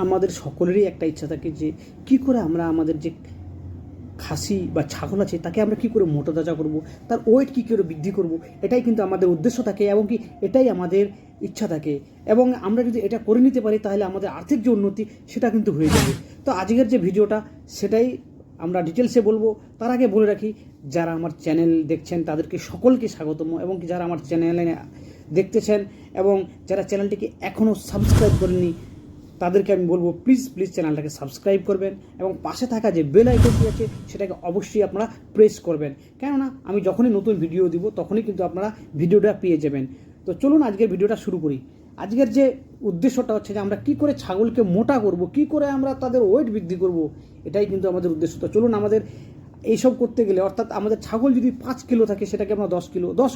আমাদের সকলেরই একটা ইচ্ছা থাকে যে কী করে আমরা আমাদের যে খাসি বা ছাগল আছে তাকে আমরা কী করে মোটা তাজা করব, তার ওয়েট কী করে বৃদ্ধি করব, এটাই কিন্তু আমাদের উদ্দেশ্য থাকে এবং কি এটাই আমাদের ইচ্ছা থাকে। এবং আমরা যদি এটা করে নিতে পারি তাহলে আমাদের আর্থিক যে উন্নতি সেটা কিন্তু হয়ে যাবে। তো আজকের যে ভিডিওটা সেটাই আমরা ডিটেলসে বলবো। তার আগে বলে রাখি, যারা আমার চ্যানেল দেখছেন তাদেরকে সকলকে স্বাগতম, এবং কি যারা আমার চ্যানেলে দেখতেছেন এবং যারা চ্যানেলটিকে এখনও সাবস্ক্রাইব করেননি তাদেরকে আমি বলবো প্লিজ চ্যানেলটাকে সাবস্ক্রাইব করবেন এবং পাশে থাকা যে বেল আইকনটি আছে সেটাকে অবশ্যই আপনারা প্রেস করবেন, কেননা আমি যখনই নতুন ভিডিও দিব তখনই কিন্তু আপনারা ভিডিওটা পেয়ে যাবেন। তো চলুন আজকের ভিডিওটা শুরু করি। আজকের যে উদ্দেশ্যটা হচ্ছে যে আমরা কী করে ছাগলকে মোটা করব, কী করে আমরা তাদের ওয়েট বৃদ্ধি করব, এটাই কিন্তু আমাদের উদ্দেশ্য। তো চলুন, আমাদের এইসব করতে গেলে অর্থাৎ আমাদের ছাগল যদি 5 কিলো থাকে সেটাকে আমরা 10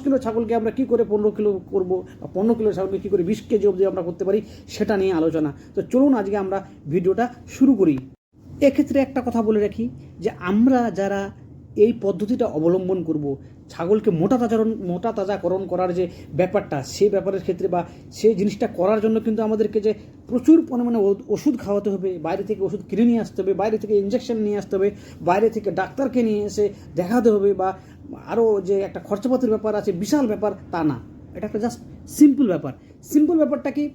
কিলো ছাগলকে আমরা কী করে 15 কিলো করব, বা 15 কিলো ছাগলকে কী করে 20 কেজি অবধি আমরা করতে পারি সেটা নিয়ে আলোচনা। তো চলুন আজকে আমরা ভিডিওটা শুরু করি। এক্ষেত্রে একটা কথা বলে রাখি যে আমরা যারা এই পদ্ধতিটা অবলম্বন করব, ছাগলকে মোটা তাজাকরণ করার যে ব্যাপারটা, সেই ব্যাপারের ক্ষেত্রে বা সেই জিনিসটা করার জন্য কিন্তু আমাদেরকে যে প্রচুর পরিমাণে ওষুধ খাওয়াতে হবে, বাইরে থেকে ওষুধ কিনে নিয়ে আসতে হবে, বাইরে থেকে ইঞ্জেকশন নিয়ে আসতে হবে, বাইরে থেকে ডাক্তারকে নিয়ে এসে দেখাতে হবে, বা আরও যে একটা খরচাপাতির ব্যাপার আছে বিশাল ব্যাপার, তা না। এটা একটা জাস্ট সিম্পল ব্যাপারটা কি,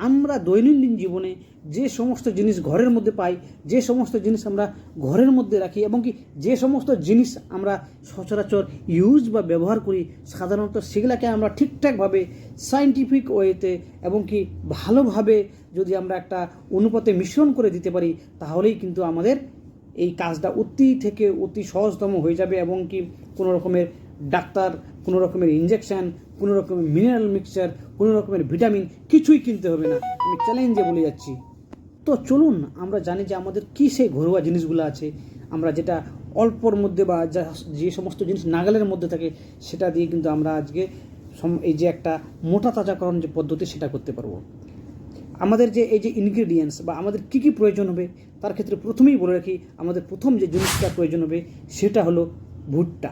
আমরা দৈনন্দিন জীবনে যে সমস্ত জিনিস ঘরের মধ্যে পাই, যে সমস্ত জিনিস আমরা ঘরের মধ্যে রাখি, এবং কি যে সমস্ত জিনিস আমরা সচরাচর ইউজ বা ব্যবহার করি সাধারণত, সেগুলোকে আমরা ঠিকঠাকভাবে সায়েন্টিফিক ওয়েতে এবং কি ভালোভাবে যদি আমরা একটা অনুপাতে মিশ্রণ করে দিতে পারি তাহলেই কিন্তু আমাদের এই কাজটা অতি সহজতম হয়ে যাবে। এবং কি কোনো রকমের ডাক্তার, কোনো রকমের ইঞ্জেকশন, কোনো রকমের মিনারেল মিক্সচার, কোনো রকমের ভিটামিন কিছুই কিনতে হবে না, আমি চ্যালেঞ্জে বলে যাচ্ছি। তো চলুন আমরা জানি যে আমাদের কী সেই ঘরোয়া জিনিসগুলো আছে, আমরা যেটা অল্পর মধ্যে বা যে সমস্ত জিনিস নাগালের মধ্যে থাকে সেটা দিয়ে কিন্তু আমরা আজকে এই যে একটা মোটা তাজাকরণ যে পদ্ধতি সেটা করতে পারবো। আমাদের যে এই যে ইনগ্রিডিয়েন্টস বা আমাদের কী কী প্রয়োজন হবে তার ক্ষেত্রে প্রথমেই বলে রাখি, আমাদের প্রথম যে জিনিসটা প্রয়োজন হবে সেটা হলো ভুট্টা।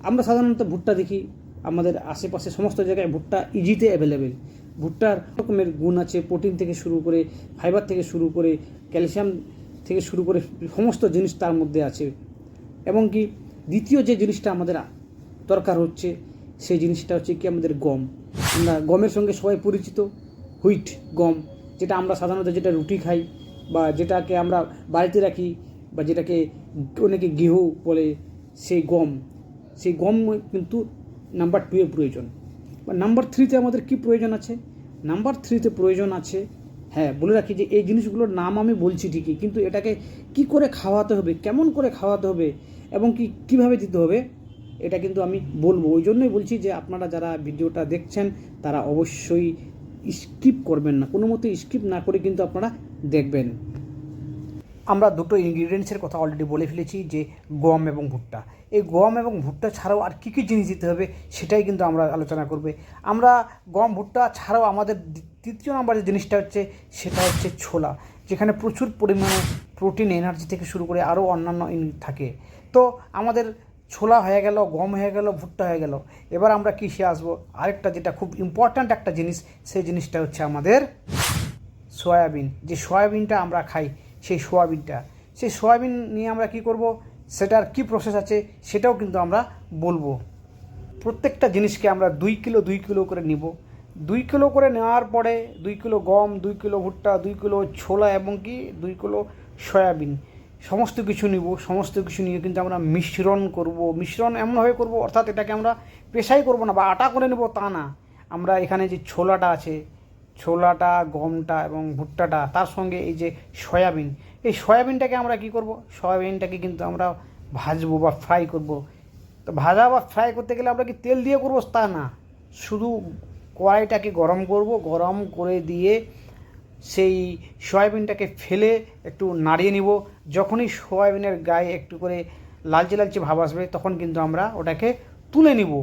আমরা সাধারণত ভুট্টা দেখি আমাদের আশেপাশে সমস্ত জায়গায় ভুট্টা ইজিতে অ্যাভেলেবেল। ভুট্টার রকমের গুণ আছে, প্রোটিন থেকে শুরু করে ফাইবার থেকে শুরু করে ক্যালসিয়াম থেকে শুরু করে সমস্ত জিনিস তার মধ্যে আছে। এবং কি দ্বিতীয় যে জিনিসটা আমাদের দরকার হচ্ছে সেই জিনিসটা হচ্ছে কি আমাদের গম। আমরা গমের সঙ্গে সবাই পরিচিত হুইট গম, যেটা আমরা সাধারণত যেটা রুটি খাই বা যেটাকে আমরা বাড়িতে রাখি বা যেটাকে অনেকে গেহু বলে, সেই গম কিন্তু নাম্বার 2 প্রয়োজন। বা নাম্বার 3তে আমাদের কি প্রয়োজন আছে? নাম্বার 3তে প্রয়োজন আছে, হ্যাঁ বলে রাখি যে এই জিনিসগুলোর নাম আমি বলছি ঠিকই, কিন্তু এটাকে কি করে খাওয়াতে হবে, কেমন করে খাওয়াতে হবে এবং কীভাবে দিতে হবে এটা কিন্তু আমি বলবো। ওই জন্যই বলছি যে আপনারা যারা ভিডিওটা দেখছেন তারা অবশ্যই স্কিপ করবেন না, কোনো মতে স্কিপ না করে কিন্তু আপনারা দেখবেন। আমরা দুটো ইনগ্রিডিয়েন্টসের কথা অলরেডি বলে ফেলেছি, যে গম এবং ভুট্টা। এই গম এবং ভুট্টা ছাড়াও আর কী কী জিনিস দিতে হবে সেটাই কিন্তু আমরা আলোচনা করবে। আমরা গম ভুট্টা ছাড়াও আমাদের তৃতীয় নম্বর যে জিনিসটা হচ্ছে সেটা হচ্ছে ছোলা, যেখানে প্রচুর পরিমাণে প্রোটিন, এনার্জি থেকে শুরু করে আরও অন্যান্য থাকে। তো আমাদের ছোলা হয়ে গেল, গম হয়ে গেল, ভুট্টা হয়ে গেল। এবার আমরা কৃষি আসবো, আরেকটা যেটা খুব ইম্পর্ট্যান্ট একটা জিনিস, সেই জিনিসটা হচ্ছে আমাদের সয়াবিন। যে সয়াবিনটা আমরা খাই সেই সয়াবিন নিয়ে আমরা কি করব, সেটার কি প্রসেস আছে সেটাও কিন্তু আমরা বলবো। প্রত্যেকটা জিনিসকে আমরা 2 কিলো করে নিব। 2 কিলো করে নেওয়ার পরে 2 কিলো গম, 2 কিলো ভুট্টা, 2 কিলো ছোলা এবং 2 কিলো সয়াবিন সমস্ত কিছু নিব। সমস্ত কিছু নিয়ে কিন্তু আমরা মিশ্রণ এমনভাবে করব, অর্থাৎ এটাকে আমরা পেশাই করব না বা আটা করে নেব তা না। আমরা এখানে যে ছোলাটা, গমটা এবং ভুট্টাটা, তার সঙ্গে এই যে এই সয়াবিনটাকে আমরা কি করব, সয়াবিনটাকে কিন্তু আমরা ভাজবো বা ফ্রাই করব। তো ভাজা বা ফ্রাই করতে গেলে আমরা কি তেল দিয়ে করবো তা না, শুধু কড়াইটাকে গরম করব, গরম করে দিয়ে সেই সয়াবিনটাকে ফেলে একটু নাড়িয়ে নিব। যখনই সয়াবিনের গায়ে একটু করে লালচে ভাব আসবে তখন কিন্তু আমরা ওটাকে তুলে নিব।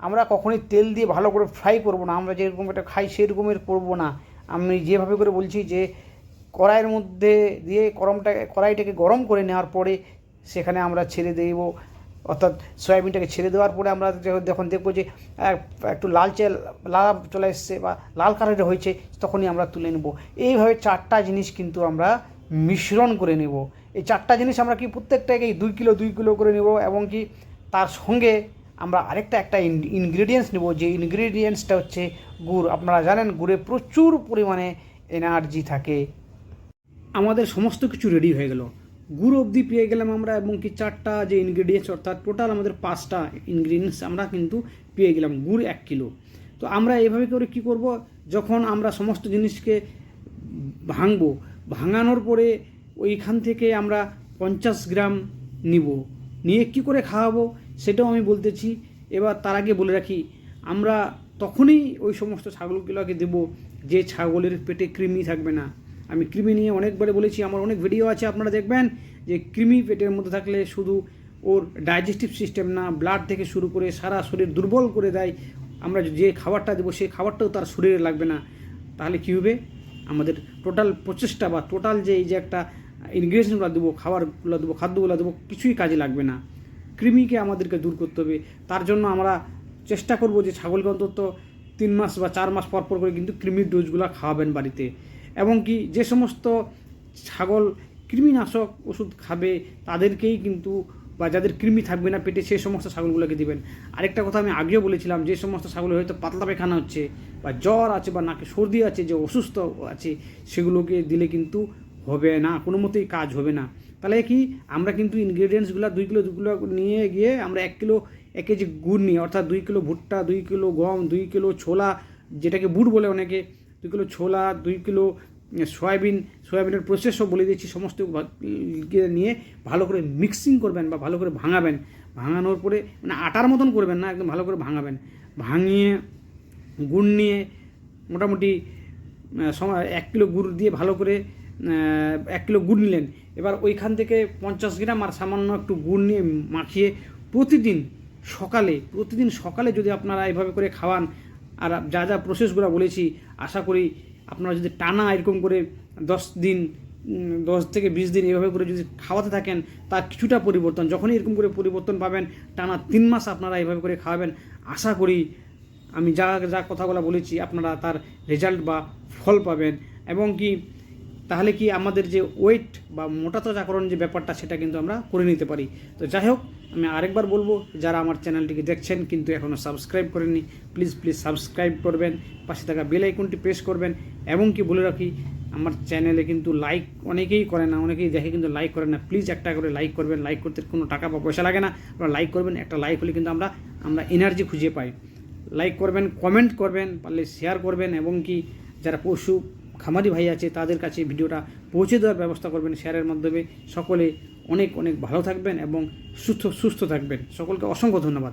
আমরা কখনোই তেল দিয়ে ভালো করে ফ্রাই করব না, আমরা যেরকম এটা খাই সেরকমের করব না। আমি যেভাবে করে বলছি যে কড়াইয়ের মধ্যে দিয়ে কড়াইটাকে গরম করে নেওয়ার পরে সেখানে আমরা ছেড়ে দেব অর্থাৎ সয়াবিনটাকে ছেড়ে দেওয়ার পরে আমরা যখন দেখবো যে একটু লালচে লাল চলে এসছে বা লাল কালারের হয়েছে, তখনই আমরা তুলে নেব। এইভাবে 4টা জিনিস কিন্তু আমরা মিশ্রণ করে নেব। এই 4টা জিনিস আমরা কি প্রত্যেকটাকেই 2 কিলো করে নেব, এবং কি তার সঙ্গে আমরা একটা ইনগ্রেডিয়েন্টস নেব, যে ইনগ্রেডিয়েন্টসটা হচ্ছে গুড়। আপনারা জানেন গুড়ে প্রচুর পরিমাণে এনার্জি থাকে। আমাদের সমস্ত কিছু রেডি হয়ে গেল, গুড় অবধি পেয়ে গেলাম আমরা, এবং কি 4টা যে ইনগ্রেডিয়েন্টস, অর্থাৎ টোটাল আমাদের 5টা ইনগ্রেডিয়েন্টস আমরা কিন্তু পেয়ে গেলাম। গুড় 1 কিলো। তো আমরা এভাবে করে কি করব, যখন আমরা সমস্ত জিনিসকে ভাঙবো, ভাঙানোর পরে ওইখান থেকে আমরা 50 গ্রাম নিব, নিয়ে কি করে খাওয়াবো সেটাও আমি বলতেছি। এবার তার আগে বলে রাখি, আমরা তখনই ওই সমস্ত ছাগলগুলোকে দেব যে ছাগলের পেটে কৃমি থাকবে না। আমি কৃমি নিয়ে অনেকবারে বলেছি, আমার অনেক ভিডিও আছে, আপনারা দেখবেন যে কৃমি পেটের মধ্যে থাকলে শুধু ওর ডাইজেস্টিভ সিস্টেম না, ব্লাড থেকে শুরু করে সারা শরীর দুর্বল করে দেয়। আমরা যে খাবারটা দেবো সেই খাবারটাও তার শরীরে লাগবে না। তাহলে কী হবে, আমাদের টোটাল প্রচেষ্টা বা টোটাল যে এই যে একটা ইনগ্রেডিয়েন্টসগুলো দেবো, খাবারগুলো দেবো, খাদ্যগুলো দেবো, কিছুই কাজে লাগবে না। কৃমিকে আমাদেরকে দূর করতে হবে। তার জন্য আমরা চেষ্টা করব যে ছাগলকে অন্তত 3 মাস বা 4 মাস পর করে কিন্তু কৃমির ডোজগুলো খাওয়াবেন বাড়িতে। এবং কি যে সমস্ত ছাগল কৃমিনাশক ওষুধ খাবে তাদেরকেই কিন্তু, বা যাদের কৃমি থাকবে না পেটে, সেই সমস্ত ছাগলগুলোকে দিবেন। আরেকটা কথা আমি আগেও বলেছিলাম, যে সমস্ত ছাগলের হয়তো পাতলা পায়খানা হচ্ছে বা জ্বর আছে বা নাকে সর্দি আছে, যে অসুস্থ আছে, সেগুলোকে দিলে কিন্তু হবে না, কোনো মতেই কাজ হবে না। তাহলে কি আমরা কিন্তু ইনগ্রেডিয়েন্টসগুলো 2 কিলো নিয়ে গিয়ে আমরা 1 কেজি গুড় নিয়ে, অর্থাৎ 2 কিলো ভুট্টা, 2 কিলো গম, 2 কিলো ছোলা, যেটাকে বুট বলে অনেকে, 2 কিলো ছোলা, 2 কিলো সয়াবিনের প্রসেসও বলে দিচ্ছি, সমস্ত নিয়ে ভালো করে মিক্সিং করবেন বা ভালো করে ভাঙাবেন। ভাঙানোর পরে মানে আটার মতন করবেন না, একদম ভালো করে ভাঙাবেন। ভাঙিয়ে গুড় নিয়ে মোটামুটি 1 কিলো গুড় দিয়ে ভালো করে 1 কিলো গুড় নিলেন। এবার ওইখান থেকে 50 গ্রাম আর সামান্য একটু গুড় নিয়ে মাখিয়ে প্রতিদিন সকালে যদি আপনারা এভাবে করে খাওয়ান, আর যা যা প্রসেসগুলো বলেছি, আশা করি আপনারা যদি টানা এরকম করে 10 থেকে 20 দিন এভাবে করে যদি খাওয়াতে থাকেন, তার কিছুটা পরিবর্তন, যখনই এরকম করে পরিবর্তন পাবেন, টানা 3 মাস আপনারা এভাবে করে খাওয়াবেন, আশা করি আমি যা যা কথাগুলো বলেছি আপনারা তার রেজাল্ট বা ফল পাবেন। এবং কি তাহলে কি আমাদের যে ওয়েট বা মোটাতাজাকরণ যে ব্যাপারটা, সেটা কিন্তু আমরা করে নিতে পারি। তো যাই হোক, আমি আরেকবার বলবো, যারা আমার চ্যানেলটিকে দেখছেন কিন্তু এখনও সাবস্ক্রাইব করেননি, প্লিজ সাবস্ক্রাইব করবেন, পাশে থাকা বেল আইকনটি প্রেস করবেন। এবং কি বলে রাখি, আমার চ্যানেলে কিন্তু লাইক অনেকেই করে না, অনেকেই দেখে কিন্তু লাইক করেন না। প্লিজ একটা করে লাইক করবেন। লাইক করতে কোনো টাকা বা পয়সা লাগে না, আপনারা লাইক করবেন। একটা লাইক হলে কিন্তু আমরা এনার্জি খুঁজে পাই। লাইক করবেন, কমেন্ট করবেন, পারলে শেয়ার করবেন, এবং কি যারা পশু খামারি ভাই আছে তাদের কাছে ভিডিওটা পৌঁছে দেওয়ার ব্যবস্থা করবেন শেয়ারের মাধ্যমে। সকলে অনেক ভালো থাকবেন এবং সুস্থ থাকবেন। সকলকে অসংখ্য ধন্যবাদ।